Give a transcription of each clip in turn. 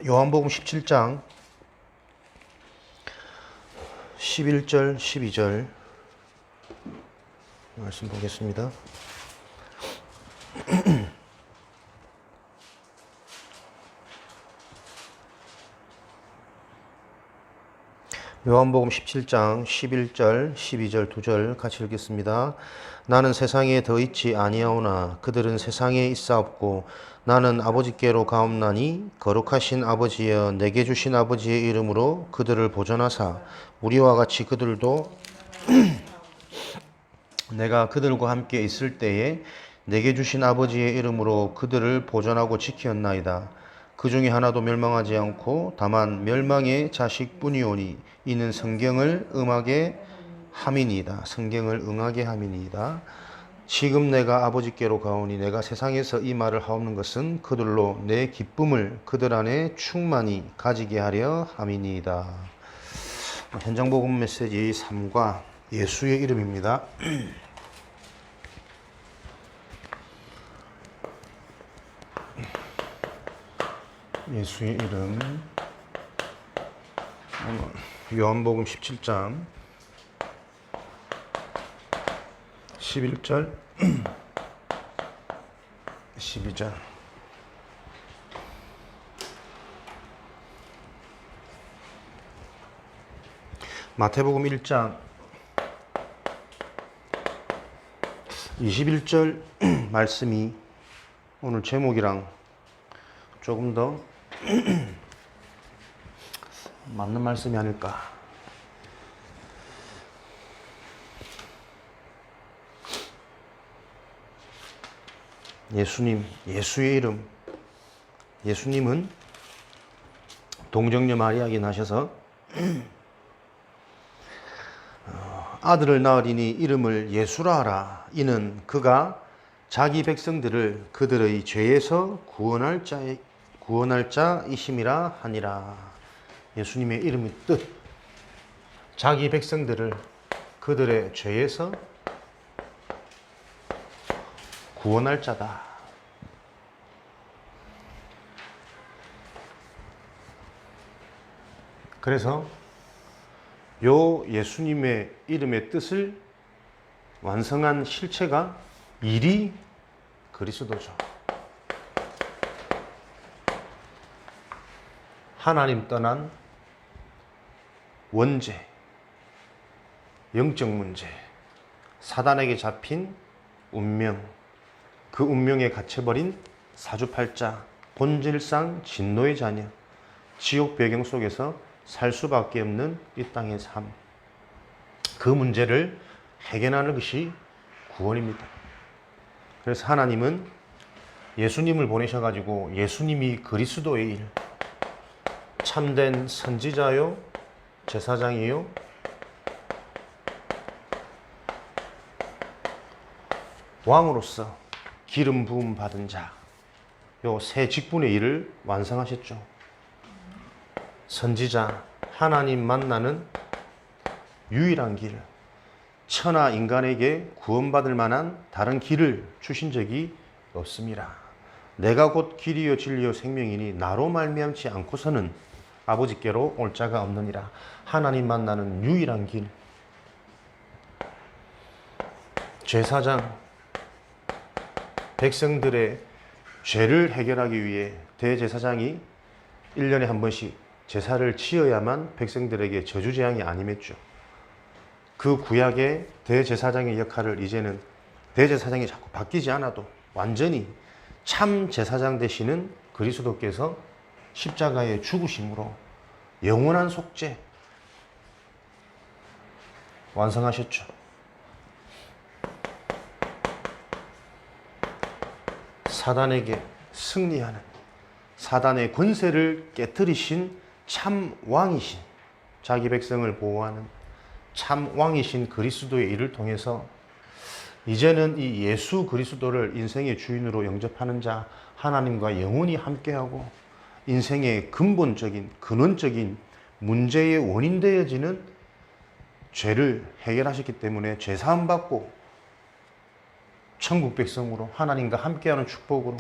요한복음 17장 11절 12절 말씀 보겠습니다. 요한복음 17장 11절 12절 2절 같이 읽겠습니다. 나는 세상에 더 있지 아니하오나 그들은 세상에 있사옵고 나는 아버지께로 가옵나니 거룩하신 아버지여 내게 주신 아버지의 이름으로 그들을 보존하사 우리와 같이 그들도 내가 그들과 함께 있을 때에 내게 주신 아버지의 이름으로 그들을 보존하고 지키었나이다. 그 중에 하나도 멸망하지 않고 다만 멸망의 자식뿐이오니 이는 성경을 응하게 함이니이다. 성경을 응하게 함이니이다. 지금 내가 아버지께로 가오니 내가 세상에서 이 말을 하옵는 것은 그들로 내 기쁨을 그들 안에 충만히 가지게 하려 함이니이다. 현장 복음 메시지 3과 예수의 이름입니다. 예수의 이름. 요한복음 17장 11절 12절. 마태복음 1장 21절 말씀이 오늘 제목이랑 조금 더 맞는 말씀이 아닐까. 예수님, 예수의 이름. 예수님은 동정녀 마리아에게 나셔서 아들을 낳으리니 이름을 예수라 하라. 이는 그가 자기 백성들을 그들의 죄에서 구원할 자이심이라 하니라. 예수님의 이름의 뜻. 자기 백성들을 그들의 죄에서 구원할 자다. 그래서 요 예수님의 이름의 뜻을 완성한 실체가 일이 그리스도죠. 하나님 떠난 원죄, 영적 문제, 사단에게 잡힌 운명, 그 운명에 갇혀버린 사주팔자, 본질상 진노의 자녀, 지옥 배경 속에서 살 수밖에 없는 이 땅의 삶, 그 문제를 해결하는 것이 구원입니다. 그래서 하나님은 예수님을 보내셔가지고 예수님이 그리스도의 일, 참된 선지자요, 제사장이요, 왕으로서 기름 부음 받은 자, 요 세 직분의 일을 완성하셨죠. 선지자, 하나님 만나는 유일한 길, 천하 인간에게 구원받을 만한 다른 길을 주신 적이 없습니다. 내가 곧 길이요 진리요 생명이니 나로 말미암지 않고서는 아버지께로 올 자가 없느니라. 하나님 만나는 유일한 길. 제사장, 백성들의 죄를 해결하기 위해 대제사장이 1년에 한 번씩 제사를 지어야만 백성들에게 저주재앙이 아니었죠. 그 구약의 대제사장의 역할을 이제는 대제사장이 자꾸 바뀌지 않아도 완전히 참 제사장 되시는 그리스도께서 십자가의 죽으심으로 영원한 속죄 완성하셨죠. 사단에게 승리하는, 사단의 권세를 깨뜨리신 참 왕이신, 자기 백성을 보호하는 참 왕이신 그리스도의 일을 통해서 이제는 이 예수 그리스도를 인생의 주인으로 영접하는 자, 하나님과 영원히 함께하고 인생의 근본적인, 근원적인 문제의 원인 되어지는 죄를 해결하셨기 때문에 죄사함 받고 천국 백성으로 하나님과 함께하는 축복으로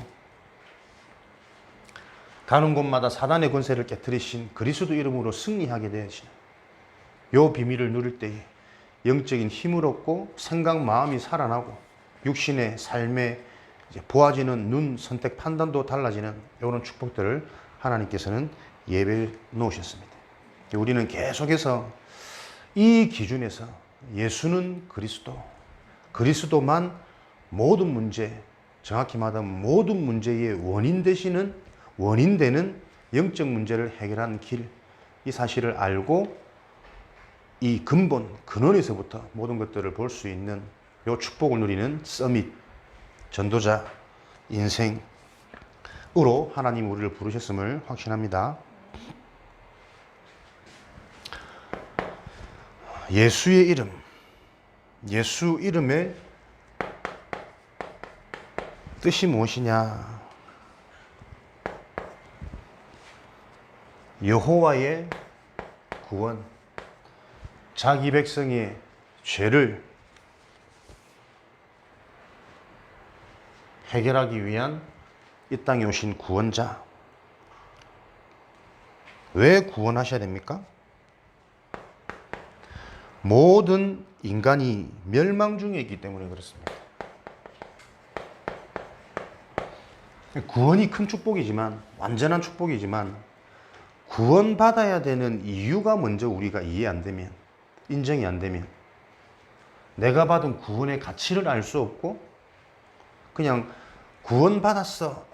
가는 곳마다 사단의 권세를 깨뜨리신 그리스도 이름으로 승리하게 되시는 요 비밀을 누릴 때에 영적인 힘을 얻고 생각, 마음이 살아나고 육신의 삶에 보아지는 눈, 선택, 판단도 달라지는 이런 축복들을 하나님께서는 예배해 놓으셨습니다. 우리는 계속해서 이 기준에서 예수는 그리스도, 그리스도만 모든 문제, 정확히 말하면 모든 문제의 원인 되는 영적 문제를 해결하는 길, 이 사실을 알고 이 근원에서부터 모든 것들을 볼 수 있는 이 축복을 누리는 서밋, 전도자 인생으로 하나님 우리를 부르셨음을 확신합니다. 예수의 이름, 예수 이름의 뜻이 무엇이냐? 여호와의 구원, 자기 백성의 죄를 해결하기 위한 이 땅에 오신 구원자. 왜 구원하셔야 됩니까? 모든 인간이 멸망 중에 있기 때문에 그렇습니다. 구원이 큰 축복이지만, 완전한 축복이지만, 구원받아야 되는 이유가 먼저 우리가 이해 안 되면, 인정이 안 되면, 내가 받은 구원의 가치를 알 수 없고, 그냥 구원받았어.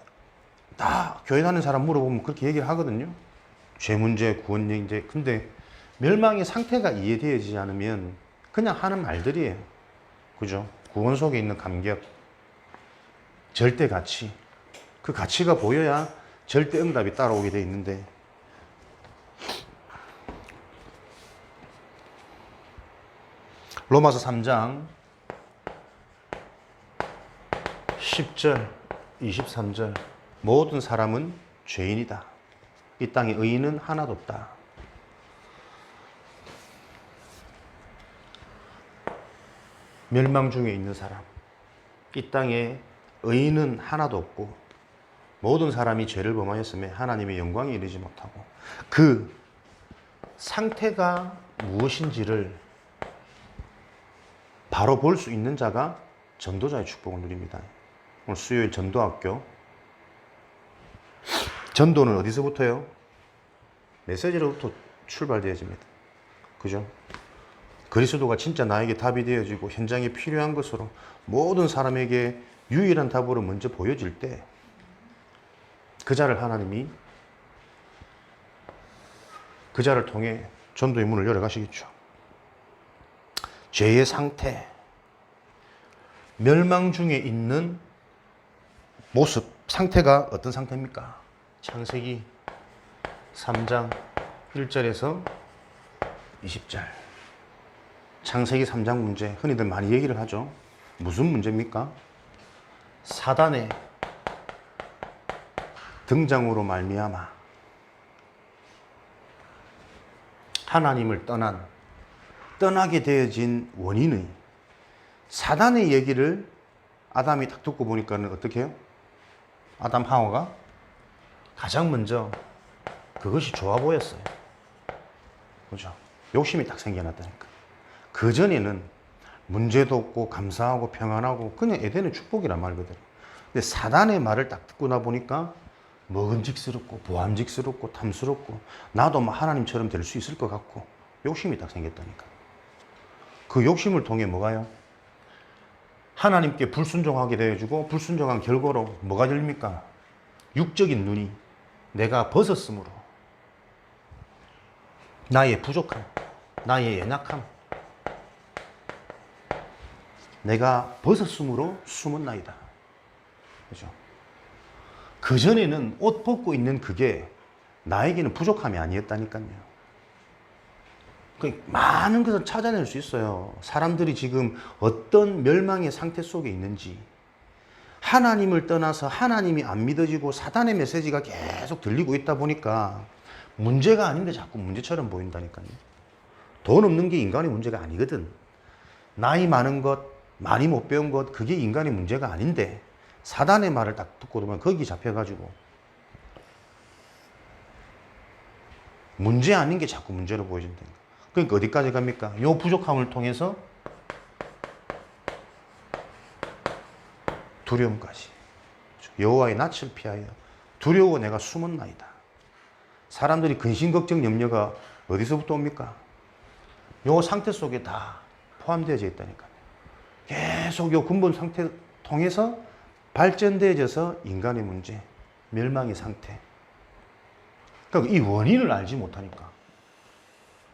다 교회 다니는 사람 물어보면 그렇게 얘기를 하거든요. 죄 문제, 구원 문제. 근데 멸망의 상태가 이해되어지지 않으면 그냥 하는 말들이에요. 그죠? 구원 속에 있는 감격, 절대 가치. 그 가치가 보여야 절대 응답이 따라오게 돼 있는데, 로마서 3장 10절, 23절. 모든 사람은 죄인이다. 이 땅에 의인은 하나도 없다. 멸망 중에 있는 사람. 이 땅에 의인은 하나도 없고 모든 사람이 죄를 범하였음에 하나님의 영광에 이르지 못하고, 그 상태가 무엇인지를 바로 볼 수 있는 자가 전도자의 축복을 누립니다. 오늘 수요일 전도학교. 전도는 어디서부터요? 메시지로부터 출발되어집니다. 그죠? 그리스도가 진짜 나에게 답이 되어지고 현장에 필요한 것으로 모든 사람에게 유일한 답으로 먼저 보여질 때, 그 자를 하나님이 그 자를 통해 전도의 문을 열어가시겠죠. 죄의 상태, 멸망 중에 있는 모습, 상태가 어떤 상태입니까? 창세기 3장 1절에서 20절. 창세기 3장 문제, 흔히들 많이 얘기를 하죠. 무슨 문제입니까? 사단의 등장으로 말미암아 하나님을 떠나게 되어진 원인의, 사단의 얘기를 아담이 딱 듣고 보니까는 어떻게 해요? 아담 하와가 가장 먼저 그것이 좋아 보였어요. 그죠? 욕심이 딱 생겨났다니까. 그전에는 문제도 없고 감사하고 평안하고 그냥 에덴의 축복이란 말거든. 근데 사단의 말을 딱 듣고 나 보니까 먹음직스럽고 보암직스럽고 탐스럽고 나도 뭐 하나님처럼 될 수 있을 것 같고 욕심이 딱 생겼다니까. 그 욕심을 통해 뭐가요? 하나님께 불순종하게 되어지고, 불순종한 결과로 뭐가 열립니까? 육적인 눈이 내가 벗었으므로 나의 부족함, 나의 연약함, 내가 벗었으므로 숨었나이다. 그죠? 그전에는 옷 벗고 있는 그게 나에게는 부족함이 아니었다니까요. 많은 것을 찾아낼 수 있어요. 사람들이 지금 어떤 멸망의 상태 속에 있는지, 하나님을 떠나서 하나님이 안 믿어지고 사단의 메시지가 계속 들리고 있다 보니까 문제가 아닌데 자꾸 문제처럼 보인다니까요. 돈 없는 게 인간의 문제가 아니거든. 나이 많은 것, 많이 못 배운 것, 그게 인간의 문제가 아닌데 사단의 말을 딱 듣고 보면 거기 잡혀가지고 문제 아닌 게 자꾸 문제로 보여진다는 거예요. 그러니까 어디까지 갑니까? 요 부족함을 통해서 두려움까지. 여호와의 낯을 피하여 두려워 내가 숨었나이다. 사람들이 근심, 걱정, 염려가 어디서부터 옵니까? 요 상태 속에 다 포함되어져 있다니까요. 계속 요 근본 상태 통해서 발전되어져서 인간의 문제, 멸망의 상태. 그러니까 이 원인을 알지 못하니까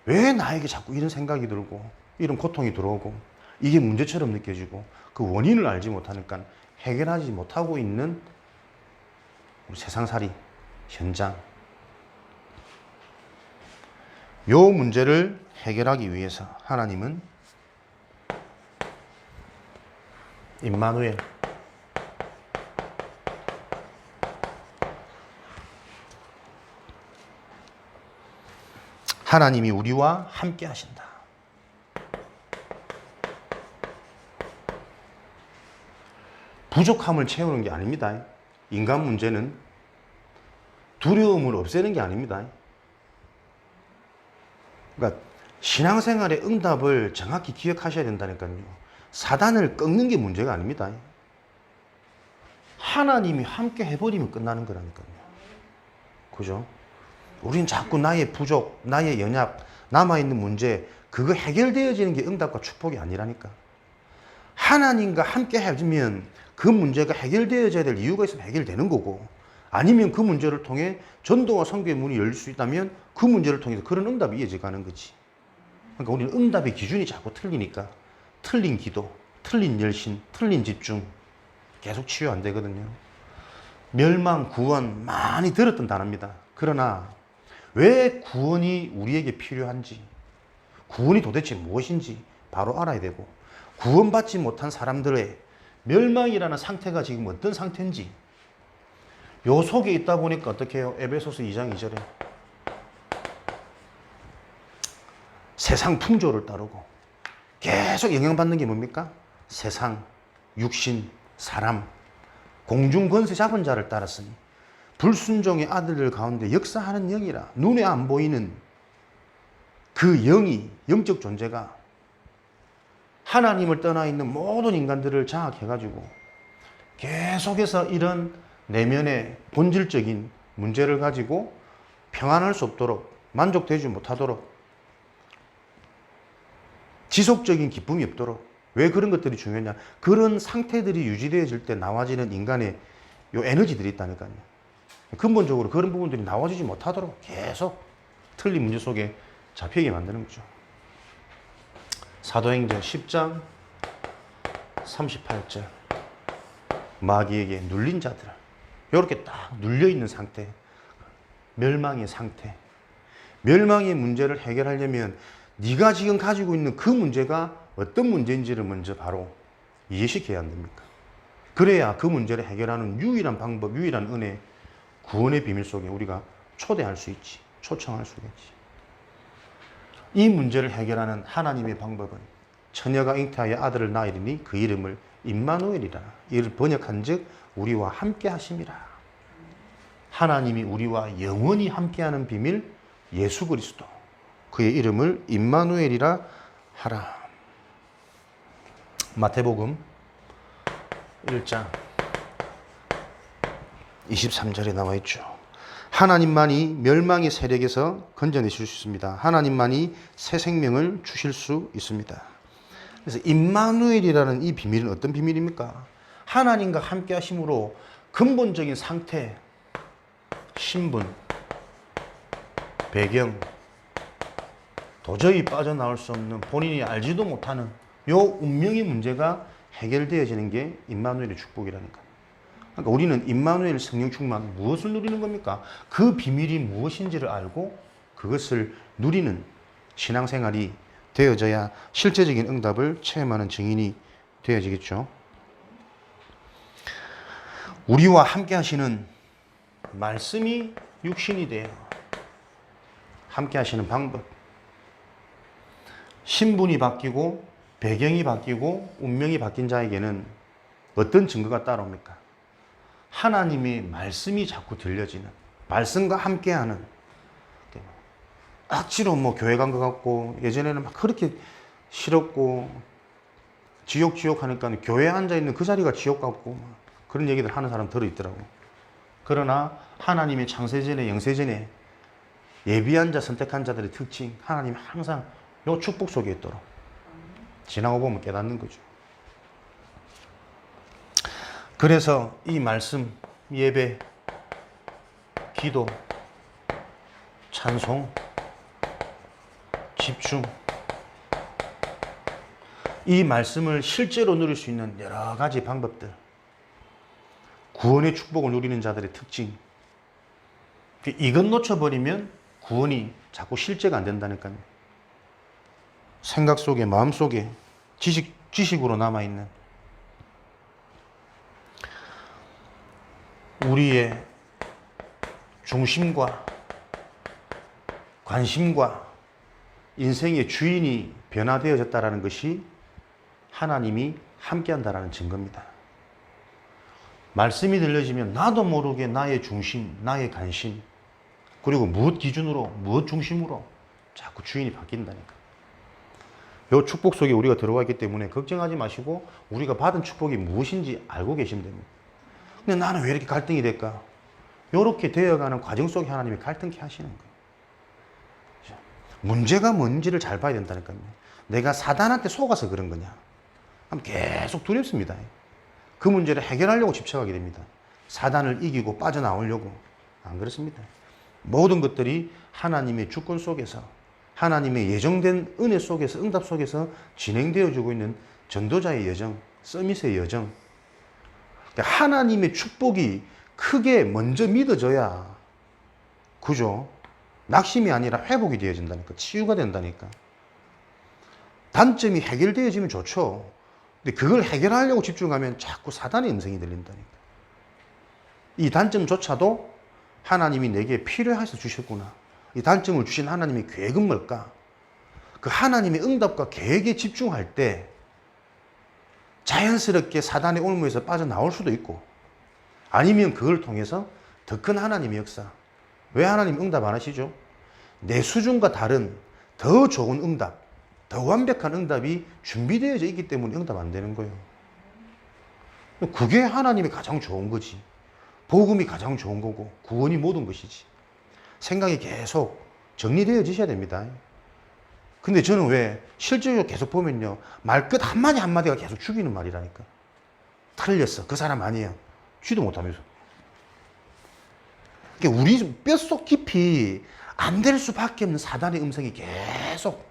왜 나에게 자꾸 이런 생각이 들고 이런 고통이 들어오고 이게 문제처럼 느껴지고 그 원인을 알지 못하니까 해결하지 못하고 있는 우리 세상살이 현장. 요 문제를 해결하기 위해서 하나님은 임마누엘, 하나님이 우리와 함께 하신다. 부족함을 채우는 게 아닙니다. 인간 문제는 두려움을 없애는 게 아닙니다. 그러니까 신앙생활의 응답을 정확히 기억하셔야 된다니까요. 사단을 꺾는 게 문제가 아닙니다. 하나님이 함께 해버리면 끝나는 거라니까요. 그죠? 우린 자꾸 나의 부족, 나의 연약, 남아있는 문제, 그거 해결되어지는 게 응답과 축복이 아니라니까. 하나님과 함께 해주면 그 문제가 해결되어져야 될 이유가 있으면 해결되는 거고, 아니면 그 문제를 통해 전도와 선교의 문이 열릴 수 있다면 그 문제를 통해서 그런 응답이 이어져가는 거지. 그러니까 우리는 응답의 기준이 자꾸 틀리니까 틀린 기도, 틀린 열심, 틀린 집중 계속 치유 안 되거든요. 멸망, 구원 많이 들었던 단어입니다. 그러나 왜 구원이 우리에게 필요한지, 구원이 도대체 무엇인지 바로 알아야 되고, 구원받지 못한 사람들의 멸망이라는 상태가 지금 어떤 상태인지 요 속에 있다 보니까 어떻게 해요? 에베소서 2장 2절에 세상 풍조를 따르고 계속 영향받는 게 뭡니까? 세상, 육신, 사람, 공중 권세 잡은 자를 따랐으니 불순종의 아들들 가운데 역사하는 영이라. 눈에 안 보이는 그 영이, 영적 존재가 하나님을 떠나 있는 모든 인간들을 장악해가지고 계속해서 이런 내면의 본질적인 문제를 가지고 평안할 수 없도록, 만족되지 못하도록, 지속적인 기쁨이 없도록. 왜 그런 것들이 중요하냐? 그런 상태들이 유지되어질 때 나와지는 인간의 요 에너지들이 있다니까요. 근본적으로 그런 부분들이 나와지지 못하도록 계속 틀린 문제 속에 잡히게 만드는 거죠. 사도행전 10장 38절 마귀에게 눌린 자들, 이렇게 딱 눌려있는 상태, 멸망의 상태. 멸망의 문제를 해결하려면 네가 지금 가지고 있는 그 문제가 어떤 문제인지를 먼저 바로 이해시켜야 안 됩니까? 그래야 그 문제를 해결하는 유일한 방법, 유일한 은혜, 구원의 비밀 속에 우리가 초대할 수 있지, 초청할 수 있지. 이 문제를 해결하는 하나님의 방법은 처녀가 잉태하여 아들을 낳으리니 그 이름을 임마누엘이라. 이를 번역한 즉 우리와 함께 하심이라. 하나님이 우리와 영원히 함께하는 비밀, 예수 그리스도, 그의 이름을 임마누엘이라 하라. 마태복음 1장 23절에 나와 있죠. 하나님만이 멸망의 세력에서 건져내실 수 있습니다. 하나님만이 새 생명을 주실 수 있습니다. 그래서 임마누엘이라는 이 비밀은 어떤 비밀입니까? 하나님과 함께 하심으로 근본적인 상태, 신분, 배경, 도저히 빠져나올 수 없는, 본인이 알지도 못하는 요 운명의 문제가 해결되어지는 게 임마누엘의 축복이라니까. 그러니까 우리는 임마누엘 성령 충만, 무엇을 누리는 겁니까? 그 비밀이 무엇인지를 알고 그것을 누리는 신앙생활이 되어져야 실제적인 응답을 체험하는 증인이 되어지겠죠. 우리와 함께 하시는 말씀이 육신이 돼요. 함께 하시는 방법. 신분이 바뀌고 배경이 바뀌고 운명이 바뀐 자에게는 어떤 증거가 따라옵니까? 하나님의 말씀이 자꾸 들려지는, 말씀과 함께하는, 억지로 뭐 교회 간 것 같고, 예전에는 막 그렇게 싫었고 지옥 하니까 교회에 앉아있는 그 자리가 지옥 같고 그런 얘기들 하는 사람 들어있더라고. 그러나 하나님의 창세전에 영세전에 예비한 자 선택한 자들의 특징, 하나님이 항상 요 축복 속에 있도록 지나고 보면 깨닫는 거죠. 그래서 이 말씀, 예배, 기도, 찬송, 집중, 이 말씀을 실제로 누릴 수 있는 여러 가지 방법들, 구원의 축복을 누리는 자들의 특징, 이것 놓쳐버리면 구원이 자꾸 실제가 안 된다니까요. 생각 속에, 마음 속에 지식으로 남아있는 우리의 중심과 관심과 인생의 주인이 변화되어졌다는 것이 하나님이 함께한다는 증거입니다. 말씀이 들려지면 나도 모르게 나의 중심, 나의 관심, 그리고 무엇 기준으로, 무엇 중심으로 자꾸 주인이 바뀐다니까. 이 축복 속에 우리가 들어와 있기 때문에 걱정하지 마시고 우리가 받은 축복이 무엇인지 알고 계시면 됩니다. 근데 나는 왜 이렇게 갈등이 될까? 이렇게 되어가는 과정 속에 하나님이 갈등케 하시는 거예요. 문제가 뭔지를 잘 봐야 된다니까요. 내가 사단한테 속아서 그런 거냐? 그럼 계속 두렵습니다. 그 문제를 해결하려고 집착하게 됩니다. 사단을 이기고 빠져나오려고. 안 그렇습니다. 모든 것들이 하나님의 주권 속에서, 하나님의 예정된 은혜 속에서, 응답 속에서 진행되어지고 있는 전도자의 여정, 서밋의 여정. 하나님의 축복이 크게 먼저 믿어져야, 그죠? 낙심이 아니라 회복이 되어진다니까. 치유가 된다니까. 단점이 해결되어지면 좋죠. 근데 그걸 해결하려고 집중하면 자꾸 사단의 음성이 들린다니까. 이 단점조차도 하나님이 내게 필요해서 주셨구나. 이 단점을 주신 하나님의 계획은 뭘까? 그 하나님의 응답과 계획에 집중할 때 자연스럽게 사단의 올무에서 빠져나올 수도 있고, 아니면 그걸 통해서 더 큰 하나님의 역사. 왜 하나님 응답 안 하시죠? 내 수준과 다른 더 좋은 응답, 더 완벽한 응답이 준비되어져 있기 때문에 응답 안 되는 거예요. 그게 하나님이 가장 좋은 거지. 복음이 가장 좋은 거고 구원이 모든 것이지. 생각이 계속 정리되어지셔야 됩니다. 근데 저는 왜 실제로 계속 보면요, 말끝 한마디 한마디가 계속 죽이는 말이라니까. 틀렸어, 그 사람 아니에요, 쥐도 못하면서. 그러니까 우리 뼛속 깊이 안 될 수밖에 없는 사단의 음성이 계속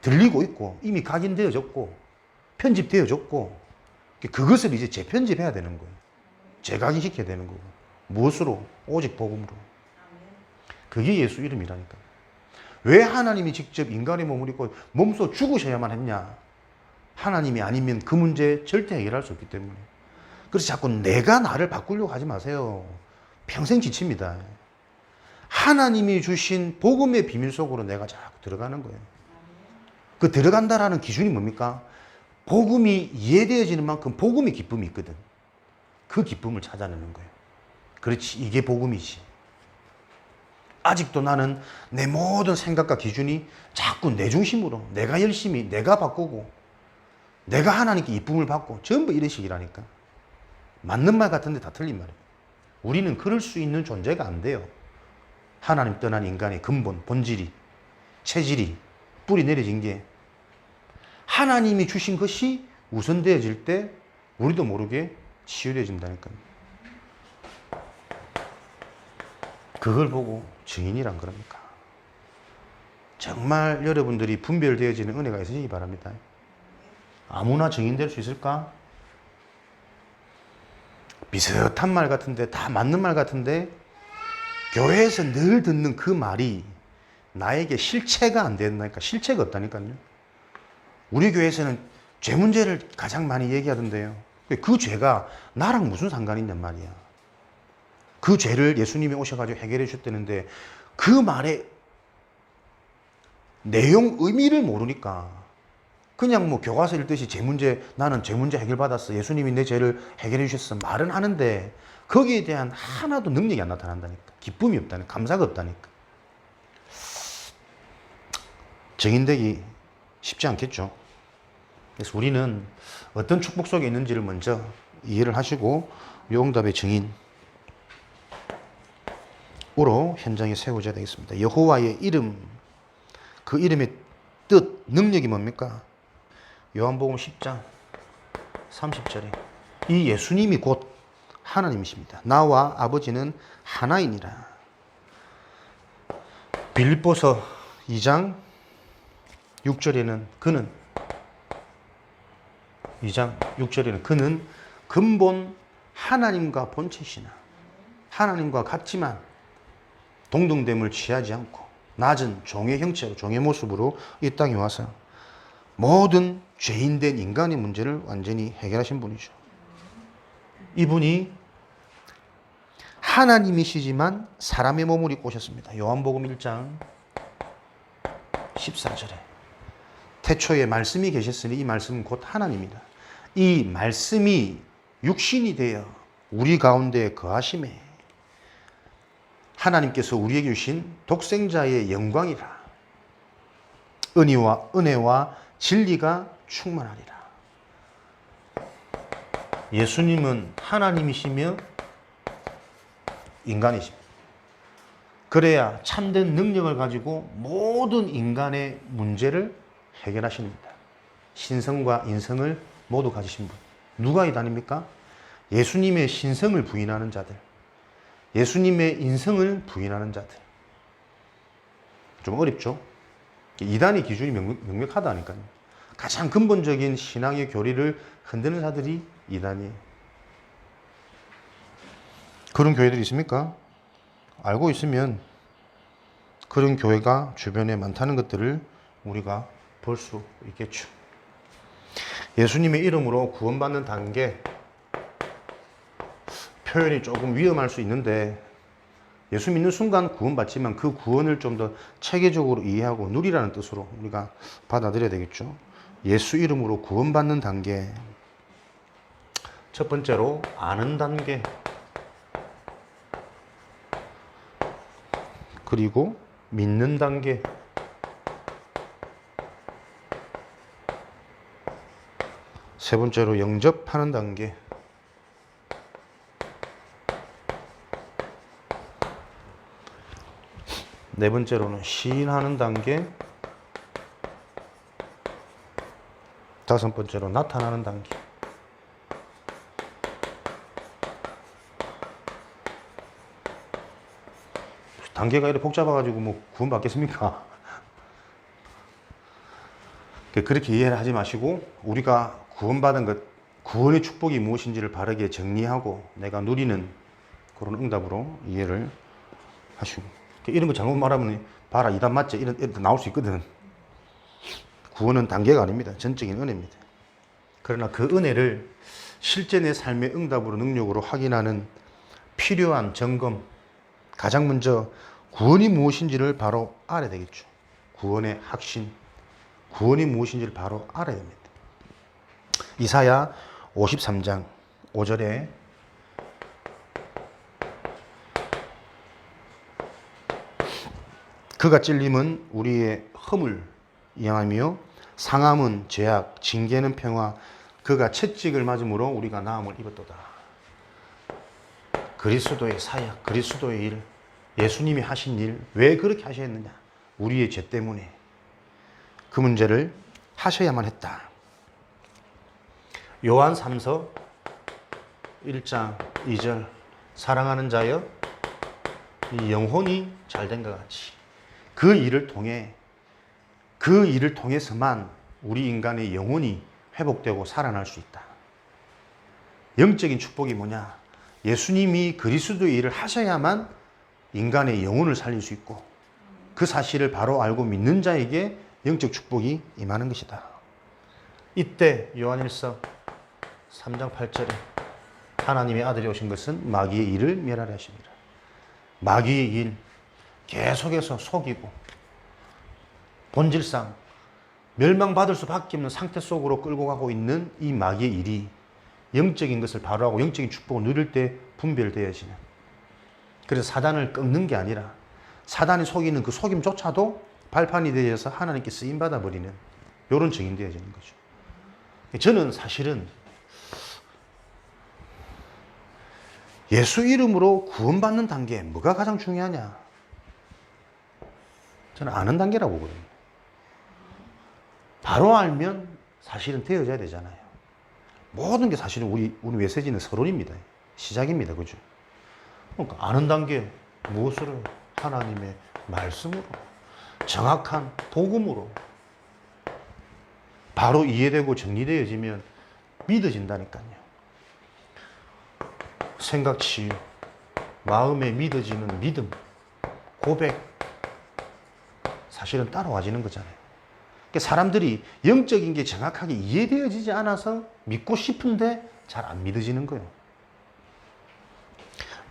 들리고 있고, 이미 각인되어졌고 편집되어졌고, 그것을 이제 재편집해야 되는 거예요. 재각인시켜야 되는 거고. 무엇으로? 오직 복음으로. 그게 예수 이름이라니까. 왜 하나님이 직접 인간의 몸을 입고 몸소 죽으셔야만 했냐? 하나님이 아니면 그 문제 절대 해결할 수 없기 때문에. 그래서 자꾸 내가 나를 바꾸려고 하지 마세요. 평생 지칩니다. 하나님이 주신 복음의 비밀 속으로 내가 자꾸 들어가는 거예요. 그 들어간다라는 기준이 뭡니까? 복음이 이해되어지는 만큼 복음의 기쁨이 있거든. 그 기쁨을 찾아내는 거예요. 그렇지, 이게 복음이지. 아직도 나는 내 모든 생각과 기준이 자꾸 내 중심으로, 내가 열심히, 내가 바꾸고, 내가 하나님께 이쁨을 받고, 전부 이런 식이라니까. 맞는 말 같은데 다 틀린 말이에요. 우리는 그럴 수 있는 존재가 안 돼요. 하나님 떠난 인간의 근본, 본질이, 체질이 뿌리 내려진 게, 하나님이 주신 것이 우선되어질 때 우리도 모르게 치유되어진다니까요. 그걸 보고 증인이란 그럽니까? 정말 여러분들이 분별되어지는 은혜가 있으시기 바랍니다. 아무나 증인 될 수 있을까? 비슷한 말 같은데, 다 맞는 말 같은데, 교회에서 늘 듣는 그 말이 나에게 실체가 안 된다니까. 실체가 없다니까요. 우리 교회에서는 죄 문제를 가장 많이 얘기하던데요. 그 죄가 나랑 무슨 상관이 있냔 말이야. 그 죄를 예수님이 오셔가지고 해결해 주셨다는데, 그 말의 내용, 의미를 모르니까 그냥 뭐 교과서 읽듯이 죄 문제, 나는 죄 문제 해결받았어, 예수님이 내 죄를 해결해 주셨어, 말은 하는데 거기에 대한 하나도 능력이 안 나타난다니까. 기쁨이 없다니까. 감사가 없다니까. 증인되기 쉽지 않겠죠. 그래서 우리는 어떤 축복 속에 있는지를 먼저 이해를 하시고 요 응답의 증인으로 현장에 세워져야 되겠습니다. 여호와의 이름, 그 이름의 뜻, 능력이 뭡니까? 요한복음 10장 30절에 이 예수님이 곧 하나님이십니다. 나와 아버지는 하나이니라. 빌립보서 2장 6절에는 그는 2장 6절에는 그는 근본 하나님과 본체시나 하나님과 같지만 동등됨을 취하지 않고 낮은 종의 형체로 종의 모습으로 이 땅에 와서 모든 죄인된 인간의 문제를 완전히 해결하신 분이죠. 이분이 하나님이시지만 사람의 몸을 입고 오셨습니다. 요한복음 1장 14절에 태초에 말씀이 계셨으니 이 말씀은 곧 하나님이다. 이 말씀이 육신이 되어 우리 가운데 거하심에 하나님께서 우리에게 주신 독생자의 영광이라. 은혜와 진리가 충만하리라. 예수님은 하나님이시며 인간이십니다. 그래야 참된 능력을 가지고 모든 인간의 문제를 해결하십니다. 신성과 인성을 모두 가지신 분. 누가 이 다닙니까? 예수님의 신성을 부인하는 자들, 예수님의 인성을 부인하는 자들. 좀 어렵죠? 이단의 기준이 명백하다니까요. 가장 근본적인 신앙의 교리를 흔드는 자들이 이단이에요. 그런 교회들이 있습니까? 알고 있으면 그런 교회가 주변에 많다는 것들을 우리가 볼 수 있겠죠. 예수님의 이름으로 구원받는 단계, 표현이 조금 위험할 수 있는데 예수 믿는 순간 구원받지만 그 구원을 좀 더 체계적으로 이해하고 누리라는 뜻으로 우리가 받아들여야 되겠죠. 예수 이름으로 구원받는 단계. 첫 번째로 아는 단계. 그리고 믿는 단계. 세 번째로 영접하는 단계. 네 번째로는 시인하는 단계. 다섯 번째로 나타나는 단계. 단계가 이렇게 복잡해가지고 뭐 구원 받겠습니까? 그렇게 이해를 하지 마시고 우리가 구원받은 것, 구원의 축복이 무엇인지를 바르게 정리하고 내가 누리는 그런 응답으로 이해를 하시고, 이런 거 잘못 말하면 봐라 이단 맞지? 이런 나올 수 있거든. 구원은 단계가 아닙니다. 전적인 은혜입니다. 그러나 그 은혜를 실제 내 삶의 응답으로 능력으로 확인하는 필요한 점검, 가장 먼저 구원이 무엇인지를 바로 알아야 되겠죠. 구원의 확신, 구원이 무엇인지를 바로 알아야 됩니다. 이사야 53장 5절에 그가 찔림은 우리의 허물 이양하며 상함은 죄악, 징계는 평화, 그가 채찍을 맞음으로 우리가 나음을 입었도다. 그리스도의 사역, 그리스도의 일, 예수님이 하신 일, 왜 그렇게 하셨느냐? 우리의 죄 때문에 그 문제를 하셔야만 했다. 요한 3서 1장 2절 사랑하는 자여 이 영혼이 잘된 것 같이 그 일을 통해서만 우리 인간의 영혼이 회복되고 살아날 수 있다. 영적인 축복이 뭐냐? 예수님이 그리스도의 일을 하셔야만 인간의 영혼을 살릴 수 있고 그 사실을 바로 알고 믿는 자에게 영적 축복이 임하는 것이다. 이때 요한일서 3장 8절에 하나님의 아들이 오신 것은 마귀의 일을 멸하려 하십니다. 마귀의 일, 계속해서 속이고 본질상 멸망받을 수밖에 없는 상태 속으로 끌고 가고 있는 이 마귀의 일이 영적인 것을 바로하고 영적인 축복을 누릴 때 분별되어지는, 그래서 사단을 꺾는 게 아니라 사단이 속이는 그 속임조차도 발판이 되어서 하나님께 쓰임받아 버리는 이런 증인되어지는 거죠. 저는 사실은 예수 이름으로 구원받는 단계 뭐가 가장 중요하냐? 저는 아는 단계라고 보거든요. 바로 알면 사실은 되어져야 되잖아요. 모든 게 사실은 우리 메시지는 서론입니다. 시작입니다. 그죠? 그러니까 아는 단계 무엇으로? 하나님의 말씀으로, 정확한 복음으로 바로 이해되고 정리되어지면 믿어진다니까요. 생각 치유, 마음에 믿어지는 믿음, 고백, 사실은 따라와지는 거잖아요. 그러니까 사람들이 영적인 게 정확하게 이해되어지지 않아서 믿고 싶은데 잘 안 믿어지는 거예요.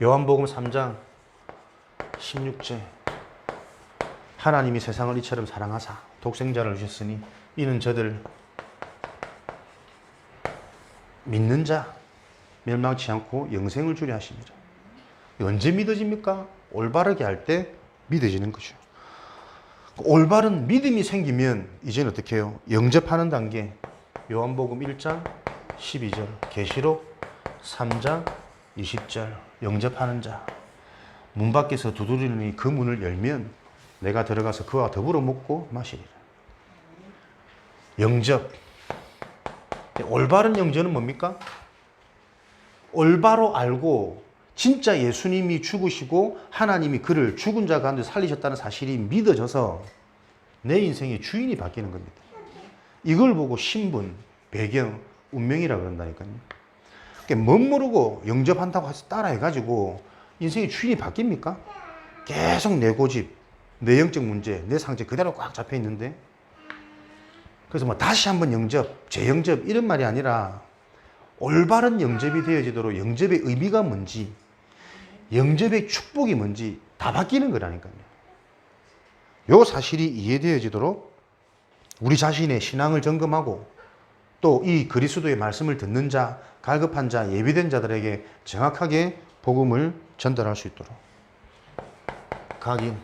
요한복음 3장 16절 하나님이 세상을 이처럼 사랑하사 독생자를 주셨으니 이는 저들 믿는 자 멸망치 않고 영생을 주려 하십니다. 언제 믿어집니까? 올바르게 할 때 믿어지는 거죠. 올바른 믿음이 생기면 이제는 어떻게 해요? 영접하는 단계. 요한복음 1장 12절, 계시록 3장 20절, 영접하는 자. 문 밖에서 두드리니 그 문을 열면 내가 들어가서 그와 더불어 먹고 마시리라. 영접. 올바른 영접은 뭡니까? 올바로 알고 진짜 예수님이 죽으시고 하나님이 그를 죽은 자 가운데 살리셨다는 사실이 믿어져서 내 인생의 주인이 바뀌는 겁니다. 이걸 보고 신분, 배경, 운명이라고 그런다니까요. 그러니까 멋모르고 영접한다고 해서 따라해가지고 인생의 주인이 바뀝니까? 계속 내 고집, 내 영적 문제, 내 상처 그대로 꽉 잡혀 있는데, 그래서 뭐 다시 한번 영접, 재영접 이런 말이 아니라 올바른 영접이 되어지도록 영접의 의미가 뭔지, 영접의 축복이 뭔지 다 바뀌는 거라니까요. 요 사실이 이해되어지도록 우리 자신의 신앙을 점검하고 또 이 그리스도의 말씀을 듣는 자, 갈급한 자, 예비된 자들에게 정확하게 복음을 전달할 수 있도록 각인,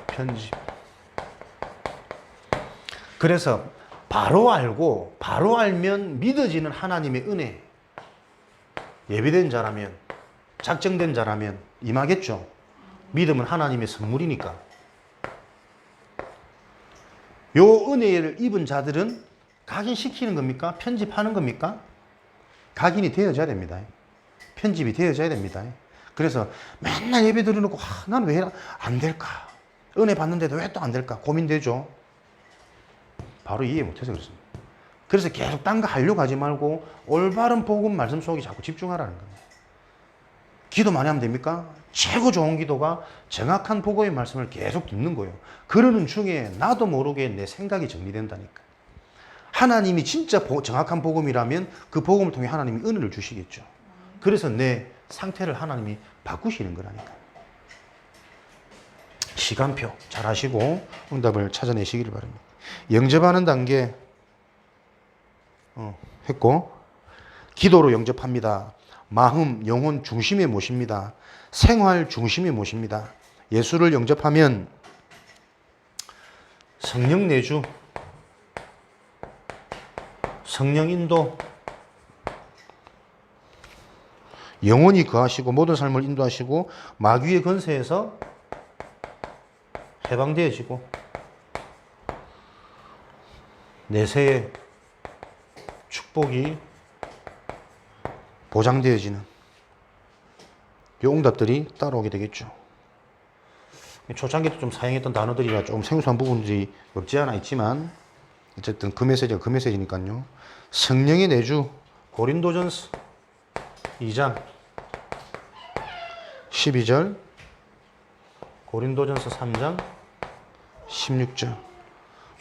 편집. 그래서 바로 알고 바로 알면 믿어지는 하나님의 은혜, 예비된 자라면, 작정된 자라면 임하겠죠. 믿음은 하나님의 선물이니까. 요 은혜를 입은 자들은 각인시키는 겁니까? 편집하는 겁니까? 각인이 되어져야 됩니다. 편집이 되어져야 됩니다. 그래서 맨날 예배 드려놓고 나는 왜 안 될까? 은혜 받는데도 왜 또 안 될까? 고민되죠. 바로 이해 못해서 그렇습니다. 그래서 계속 딴 거 하려고 하지 말고 올바른 복음 말씀 속에 자꾸 집중하라는 겁니다. 기도 많이 하면 됩니까? 최고 좋은 기도가 정확한 복음의 말씀을 계속 듣는 거예요. 그러는 중에 나도 모르게 내 생각이 정리된다니까. 하나님이 진짜 정확한 복음이라면 그 복음을 통해 하나님이 은혜를 주시겠죠. 그래서 내 상태를 하나님이 바꾸시는 거라니까. 시간표 잘 하시고 응답을 찾아내시기를 바랍니다. 영접하는 단계 했고, 기도로 영접합니다. 마음, 영혼 중심에 모십니다. 생활 중심에 모십니다. 예수를 영접하면 성령 내주, 성령 인도, 영원히 거하시고 모든 삶을 인도하시고 마귀의 권세에서 해방되어지고 내세의 축복이 보장되어지는 이 응답들이 따라오게 되겠죠. 초창기 때 좀 사용했던 단어들이라 조금 생소한 부분들이 없지 않아 있지만 어쨌든 그 메시지가 그 메시지니까요. 성령의 내주, 고린도전서 2장 12절, 고린도전서 3장 16절.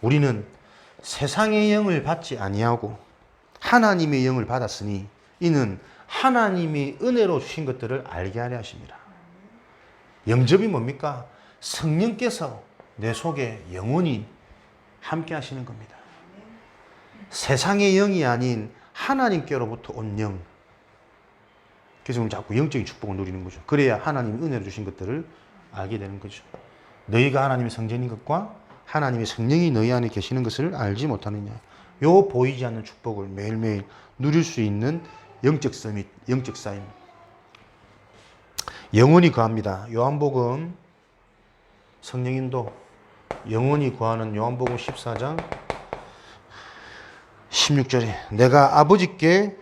우리는 세상의 영을 받지 아니하고 하나님의 영을 받았으니 이는 하나님이 은혜로 주신 것들을 알게 하려 하십니다. 영접이 뭡니까? 성령께서 내 속에 영원히 함께 하시는 겁니다. 세상의 영이 아닌 하나님께로부터 온 영. 그래서 우리는 자꾸 영적인 축복을 누리는 거죠. 그래야 하나님이 은혜로 주신 것들을 알게 되는 거죠. 너희가 하나님의 성전인 것과 하나님의 성령이 너희 안에 계시는 것을 알지 못하느냐. 요 보이지 않는 축복을 매일매일 누릴 수 있는 영적 서밋, 영적 쌓임. 영원히 구합니다. 요한복음 성령인도 영원히 구하는 요한복음 14장 16절에 내가 아버지께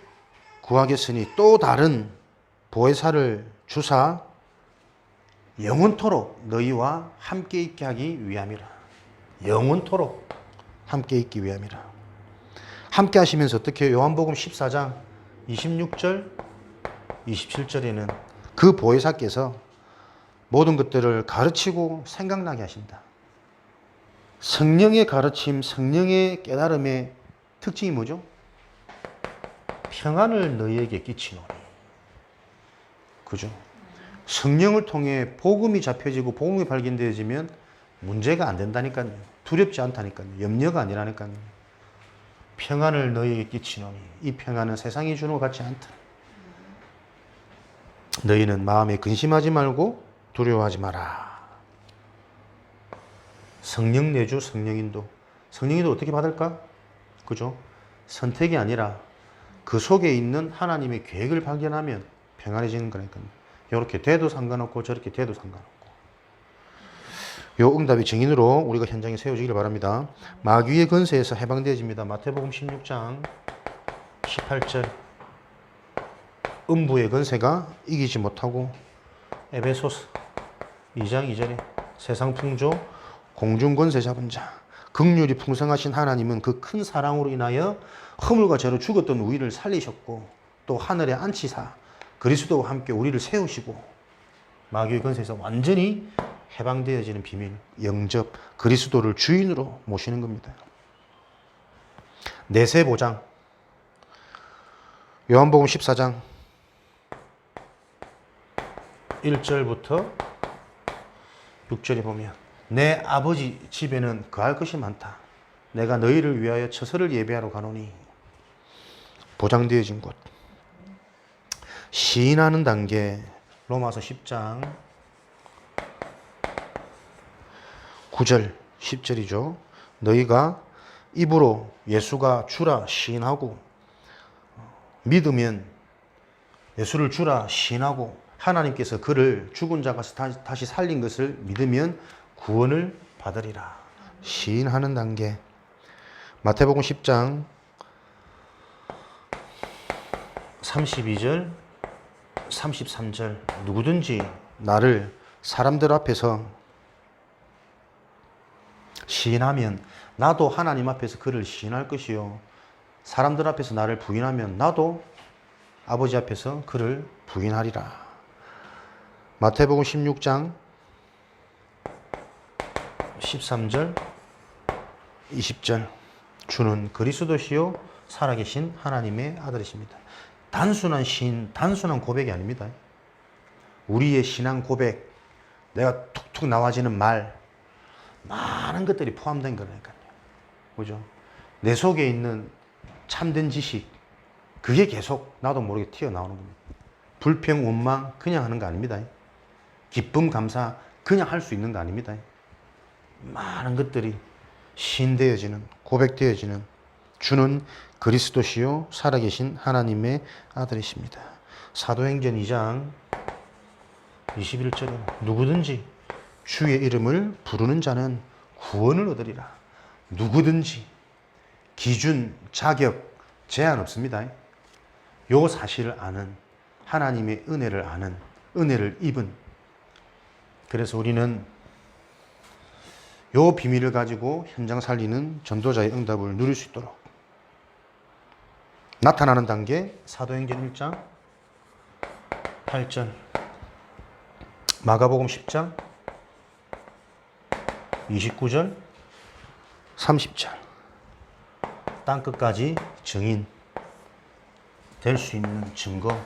구하겠으니 또 다른 보혜사를 주사 영원토록 너희와 함께 있게 하기 위함이라. 영원토록 함께 있기 위함이라. 함께 하시면서 어떻게 요한복음 14장 26절 27절에는 그 보혜사께서 모든 것들을 가르치고 생각나게 하신다. 성령의 가르침, 성령의 깨달음의 특징이 뭐죠? 평안을 너희에게 끼치노니. 그죠? 성령을 통해 복음이 잡혀지고 복음이 발견되어지면 문제가 안 된다니까요. 두렵지 않다니까요. 염려가 아니라니까요. 평안을 너희에게 끼치노니 이 평안은 세상이 주는 것 같지 않다. 너희는 마음에 근심하지 말고 두려워하지 마라. 성령 내주 성령인도. 성령인도 어떻게 받을까? 그죠? 선택이 아니라 그 속에 있는 하나님의 계획을 발견하면 평안해지는 거니까요. 이렇게 돼도 상관없고 저렇게 돼도 상관없고. 요 응답의 증인으로 우리가 현장에 세워지기를 바랍니다. 마귀의 권세에서 해방되어집니다. 마태복음 16장 18절 음부의 권세가 이기지 못하고 에베소서 2장 2절에 세상 풍조 공중 권세 잡은 자 긍휼이 풍성하신 하나님은 그 큰 사랑으로 인하여 허물과 죄로 죽었던 우리를 살리셨고 또 하늘에 앉히사 그리스도와 함께 우리를 세우시고 마귀의 권세에서 완전히 해방되어지는 비밀, 영접, 그리스도를 주인으로 모시는 겁니다. 내세 보장 요한복음 14장 1절부터 6절에 보면 내 아버지 집에는 거할 것이 많다. 내가 너희를 위하여 처소를 예배하러 가노니. 보장되어진 곳. 시인하는 단계. 로마서 10장 9절 10절이죠. 너희가 입으로 예수가 주라 시인하고 믿으면 예수를 주라 시인하고 하나님께서 그를 죽은 자 가운데서 다시 살린 것을 믿으면 구원을 받으리라. 시인하는 단계. 마태복음 10장 32절 33절 누구든지 나를 사람들 앞에서 시인하면 나도 하나님 앞에서 그를 시인할 것이요 사람들 앞에서 나를 부인하면 나도 아버지 앞에서 그를 부인하리라. 마태복음 16장 13절 20절 주는 그리스도시요 살아계신 하나님의 아들이십니다. 단순한 시인, 단순한 고백이 아닙니다. 우리의 신앙 고백, 내가 툭툭 나와지는 말, 많은 것들이 포함된 거니까요. 그죠? 내 속에 있는 참된 지식, 그게 계속 나도 모르게 튀어나오는 겁니다. 불평, 원망, 그냥 하는 거 아닙니다. 기쁨, 감사, 그냥 할 수 있는 거 아닙니다. 많은 것들이 시인되어지는, 고백되어지는 주는 그리스도시요 살아계신 하나님의 아들이십니다. 사도행전 2장 21절에 누구든지 주의 이름을 부르는 자는 구원을 얻으리라. 누구든지 기준, 자격, 제한 없습니다. 요 사실을 아는 하나님의 은혜를 아는 은혜를 입은 그래서 우리는 요 비밀을 가지고 현장 살리는 전도자의 응답을 누릴 수 있도록 나타나는 단계 사도행전 1장 8절 마가복음 10장 29절 30절 땅끝까지 증인 될 수 있는 증거.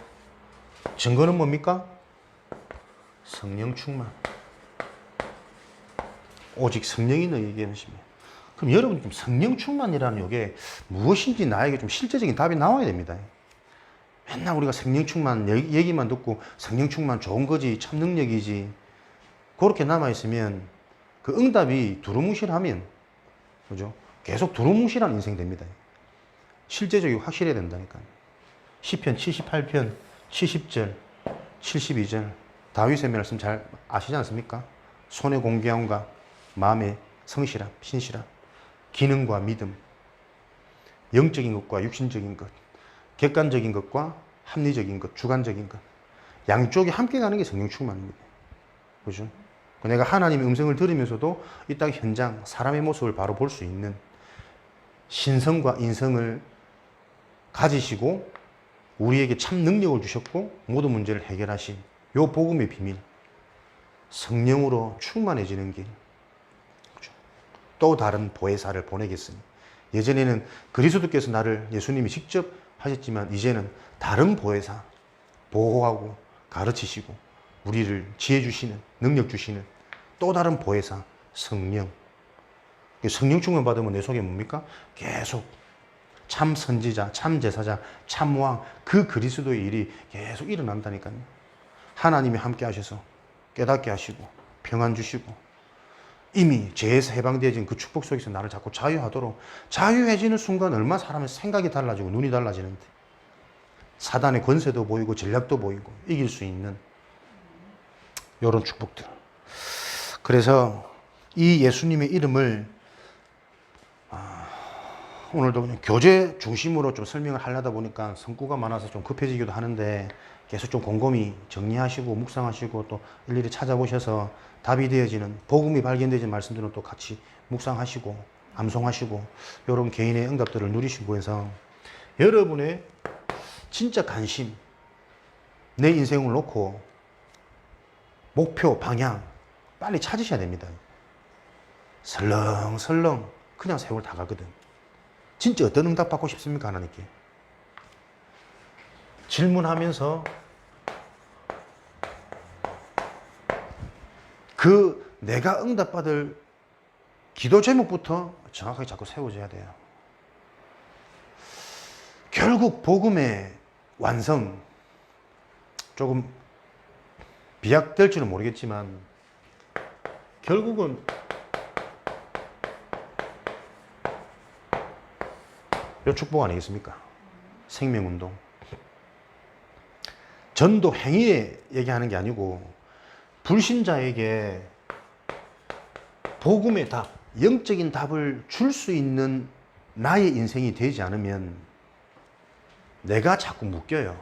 증거는 뭡니까? 성령 충만. 오직 성령이 너희에게 하시면. 그럼 여러분 좀 성령 충만이라는 이게 무엇인지 나에게 좀 실제적인 답이 나와야 됩니다. 맨날 우리가 성령 충만 얘기만 듣고 성령 충만 좋은 거지 참 능력이지 그렇게 남아있으면 그 응답이 두루뭉실하면 그죠? 계속 두루뭉실한 인생 됩니다. 실제적이고 확실해야 된다니까요. 시편 78편 70절 72절 다윗의 말씀 잘 아시지 않습니까? 손의 공개함과 마음의 성실함, 신실함, 기능과 믿음, 영적인 것과 육신적인 것, 객관적인 것과 합리적인 것, 주관적인 것, 양쪽이 함께 가는 게 성령 충만입니다. 그죠? 내가 하나님의 음성을 들으면서도 이 땅 현장, 사람의 모습을 바로 볼 수 있는 신성과 인성을 가지시고 우리에게 참 능력을 주셨고 모든 문제를 해결하신 요 복음의 비밀, 성령으로 충만해지는 길, 그죠? 또 다른 보혜사를 보내겠으니. 예전에는 그리스도께서 나를 예수님이 직접 하셨지만 이제는 다른 보혜사, 보호하고 가르치시고 우리를 지혜 주시는, 능력 주시는 또 다른 보혜사, 성령. 성령 충만 받으면 내 속에 뭡니까? 계속 참 선지자, 참 제사자, 참 왕, 그 그리스도의 일이 계속 일어난다니까요. 하나님이 함께 하셔서 깨닫게 하시고 평안 주시고 이미 죄에서 해방되어진 그 축복 속에서 나를 자꾸 자유하도록, 자유해지는 순간 얼마나 사람의 생각이 달라지고 눈이 달라지는데, 사단의 권세도 보이고 전략도 보이고 이길 수 있는 이런 축복들. 그래서 이 예수님의 이름을 오늘도 그냥 교재 중심으로 좀 설명을 하려다 보니까 성구가 많아서 좀 급해지기도 하는데, 계속 좀 곰곰이 정리하시고 묵상하시고 또 일일이 찾아보셔서 답이 되어지는, 복음이 발견되어진 말씀들은 또 같이 묵상하시고 암송하시고 이런 개인의 응답들을 누리시고 해서 여러분의 진짜 관심, 내 인생을 놓고 목표, 방향 빨리 찾으셔야 됩니다. 설렁설렁 그냥 세월 다 가거든. 진짜 어떤 응답 받고 싶습니까? 하나님께 질문하면서 그 내가 응답받을 기도 제목부터 정확하게 자꾸 세워져야 돼요. 결국 복음의 완성, 조금 비약될지는 모르겠지만 결국은 요 축복 아니겠습니까? 생명운동. 전도 행위에 얘기하는 게 아니고 불신자에게 복음의 답, 영적인 답을 줄 수 있는 나의 인생이 되지 않으면 내가 자꾸 묶여요.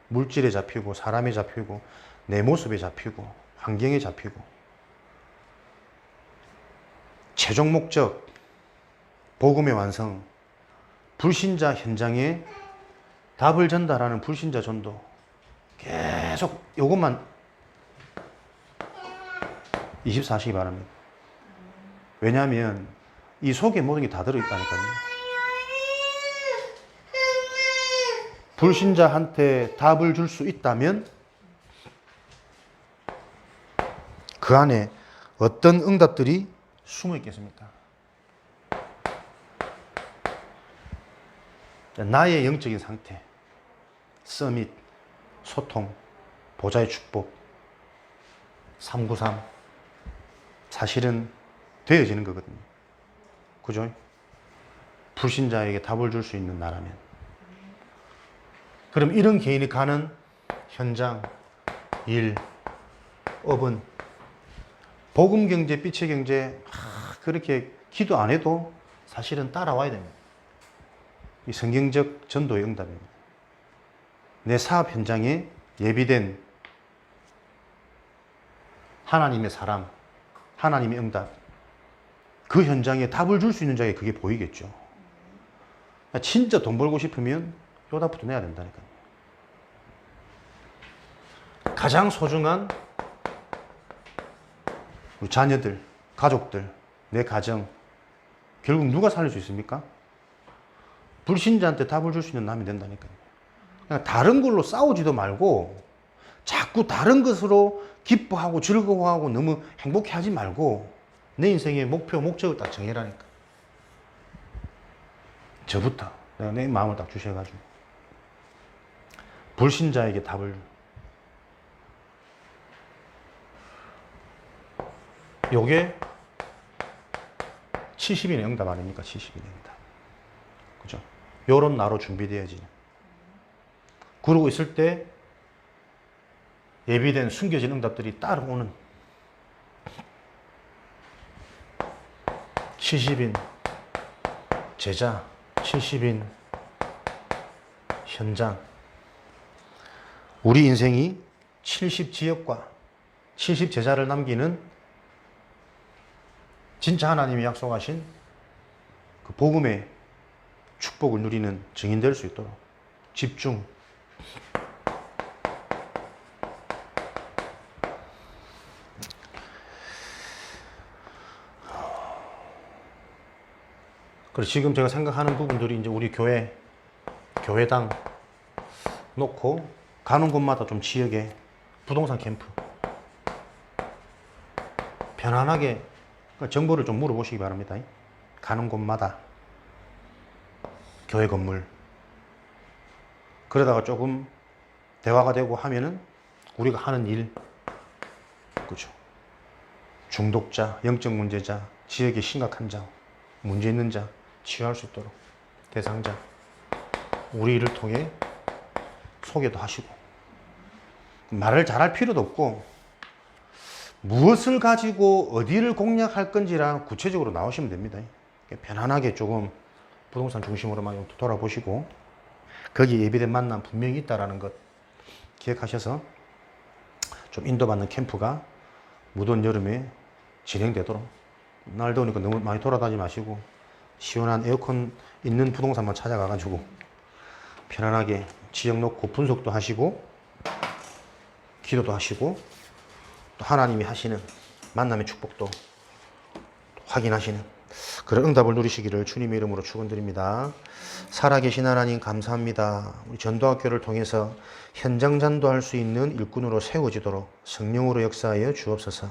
물질에 잡히고 사람에 잡히고 내 모습에 잡히고 환경에 잡히고. 최종 목적 복음의 완성, 불신자 현장에 답을 전달하는 불신자 전도. 계속 이것만 24시기 바랍니다. 왜냐하면 이 속에 모든 게 다 들어있다니까요. 불신자한테 답을 줄 수 있다면 그 안에 어떤 응답들이 숨어 있겠습니까? 나의 영적인 상태, 서밋, 소통, 보좌의 축복, 393 사실은 되어지는 거거든요. 그죠? 불신자에게 답을 줄 수 있는 나라면. 그럼 이런 개인이 가는 현장, 일, 업은 복음 경제, 빛의 경제 그렇게 기도 안 해도 사실은 따라와야 됩니다. 이 성경적 전도의 응답입니다. 내 사업 현장에 예비된 하나님의 사람, 하나님의 응답, 그 현장에 답을 줄 수 있는 자에게 그게 보이겠죠. 진짜 돈 벌고 싶으면 요 답부터 내야 된다니까요. 가장 소중한 우리 자녀들, 가족들, 내 가정, 결국 누가 살릴 수 있습니까? 불신자한테 답을 줄 수 있는 남이 된다니까요. 그냥 다른 걸로 싸우지도 말고 자꾸 다른 것으로 기뻐하고 즐거워하고 너무 행복해하지 말고 내 인생의 목표, 목적을 딱 정해라니까. 저부터 내가 내 마음을 딱 주셔가지고 불신자에게 답을. 요게 70인의 응답 아닙니까? 70인의 응답. 그죠? 요런 나로 준비돼야지. 그러고 있을 때 예비된 숨겨진 응답들이 따라오는 70인 제자, 70인 현장. 우리 인생이 70지역과 70제자를 남기는 진짜 하나님이 약속하신 그 복음의 축복을 누리는 증인될 수 있도록 집중. 그래서 지금 제가 생각하는 부분들이 이제 우리 교회당 놓고 가는 곳마다 좀 지역에 부동산 캠프 편안하게 정보를 좀 물어보시기 바랍니다. 가는 곳마다 교회 건물. 그러다가 조금 대화가 되고 하면은 우리가 하는 일, 그죠? 중독자, 영적 문제자, 지역에 심각한 자, 문제 있는 자 치유할 수 있도록 대상자 우리 일을 통해 소개도 하시고 말을 잘할 필요도 없고 무엇을 가지고 어디를 공략할 건지랑 구체적으로 나오시면 됩니다. 편안하게 조금 부동산 중심으로만 돌아보시고 거기에 예비된 만남 분명히 있다는 것 기억하셔서 좀 인도받는 캠프가 무더운 여름에 진행되도록. 날 더우니까 너무 많이 돌아다니지 마시고 시원한 에어컨 있는 부동산만 찾아가가지고 편안하게 지역 놓고 분석도 하시고 기도도 하시고 또 하나님이 하시는 만남의 축복도 확인하시는 그런 응답을 누리시기를 주님의 이름으로 축원드립니다. 살아계신 하나님 감사합니다. 우리 전도학교를 통해서 현장 전도할 수 있는 일꾼으로 세워지도록 성령으로 역사하여 주옵소서.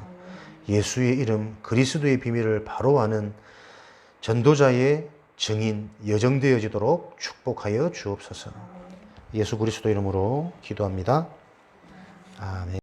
예수의 이름 그리스도의 비밀을 바로 아는 전도자의 증인 여정되어지도록 축복하여 주옵소서. 예수 그리스도 이름으로 기도합니다. 아멘.